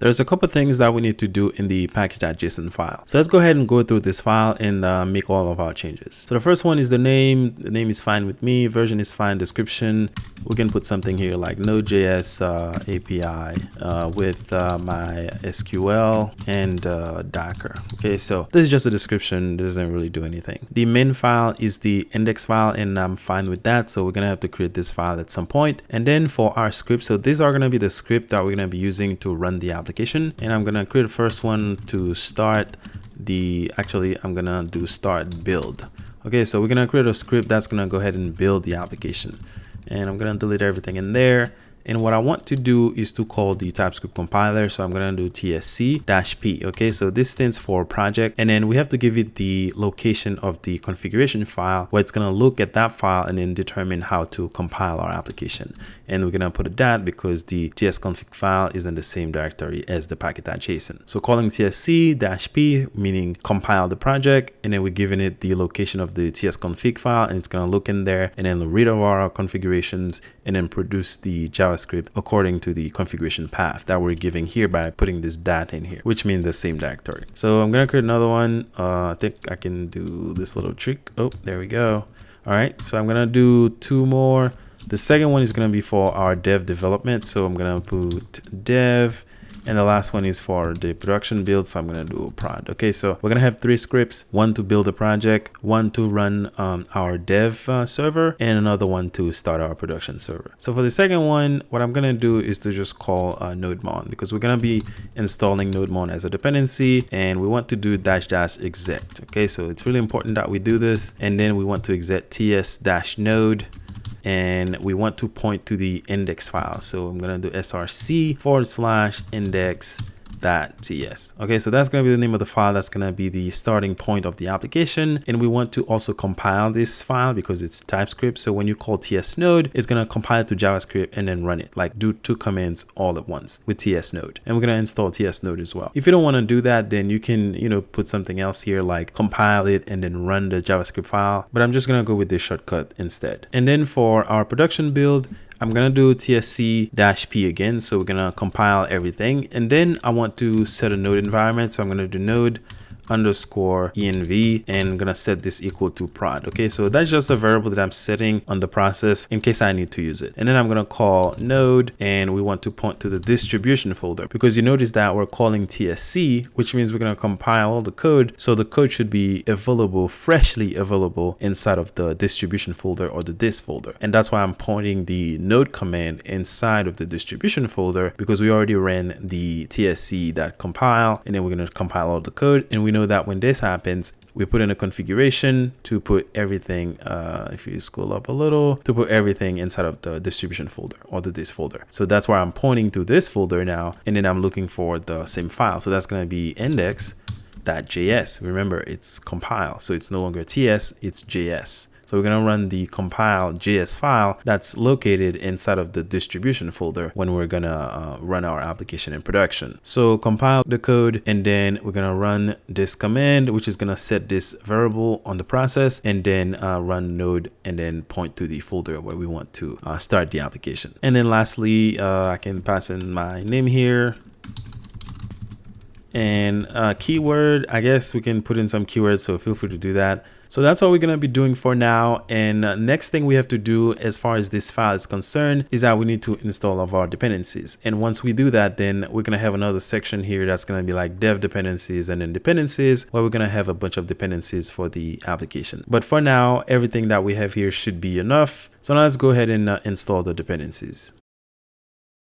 there's a couple things that we need to do in the package.json file. So let's go ahead and go through this file and make all of our changes. So the first one is the name. The name is fine with me. Version is fine. Description, we can put something here like Node.js API with my SQL and Docker. Okay, so this is just a description. It doesn't really do anything. The main file is the index file, and I'm fine with that. So we're gonna have to create this file at some point. And then for our script, so these are gonna be the script that we're gonna be using to run the application. And I'm gonna create the first one to start the, actually I'm gonna do start build. Okay, so we're gonna create a script that's gonna go ahead and build the application. And I'm gonna delete everything in there. And what I want to do is to call the TypeScript compiler. So I'm going to do tsc-p. Okay, so this stands for project. And then we have to give it the location of the configuration file where it's going to look at that file and then determine how to compile our application. And we're going to put a dot because the tsconfig file is in the same directory as the packet.json. So calling tsc-p, meaning compile the project. And then we're giving it the location of the tsconfig file. And it's going to look in there and then read over our configurations and then produce the JavaScript according to the configuration path that we're giving here by putting this dot in here, which means the same directory. So I'm going to create another one. I think I can do this little trick. Oh, there we go. All right. So I'm going to do two more. The second one is going to be for our dev development. So I'm going to put dev. And the last one is for the production build. So I'm going to do a prod. Okay, so we're going to have three scripts, one to build a project, one to run our dev server, and another one to start our production server. So for the second one, what I'm going to do is to just call nodemon, because we're going to be installing nodemon as a dependency, and we want to do --exec. Okay, so it's really important that we do this. And then we want to exec ts-node. And we want to point to the index file. So I'm going to do src/index.ts. Okay, so that's going to be the name of the file. That's going to be the starting point of the application. And we want to also compile this file because it's TypeScript. So when you call tsnode, it's going to compile it to JavaScript and then run it, like do two commands all at once with tsnode. And we're going to install tsnode as well. If you don't want to do that, then you can, put something else here like compile it and then run the JavaScript file. But I'm just going to go with this shortcut instead. And then for our production build, I'm going to do tsc-p again. So we're going to compile everything. And then I want to set a node environment. So I'm going to do node_env and I'm going to set this equal to prod. Okay, so that's just a variable that I'm setting on the process in case I need to use it. And then I'm going to call node and we want to point to the distribution folder because you notice that we're calling tsc, which means we're going to compile all the code. So the code should be available, freshly available inside of the distribution folder or the dist folder. And that's why I'm pointing the node command inside of the distribution folder because we already ran the tsc.compile and then we're going to compile all the code. And we know that when this happens, we put in a configuration to put everything, if you scroll up a little, to put everything inside of the distribution folder or the dist folder. So that's why I'm pointing to this folder now. And then I'm looking for the same file. So that's going to be index.js. Remember, it's compile. So it's no longer TS, it's JS. So we're going to run the compile JS file that's located inside of the distribution folder when we're going to run our application in production. So compile the code and then we're going to run this command, which is going to set this variable on the process and then run node and then point to the folder where we want to start the application. And then lastly, I can pass in my name here. And keyword, I guess we can put in some keywords, so feel free to do that. So that's what we're going to be doing for now. And next thing we have to do as far as this file is concerned is that we need to install all of our dependencies. And once we do that, then we're going to have another section here that's going to be like dev dependencies and then dependencies, where we're going to have a bunch of dependencies for the application. But for now, everything that we have here should be enough. So now let's go ahead and install the dependencies.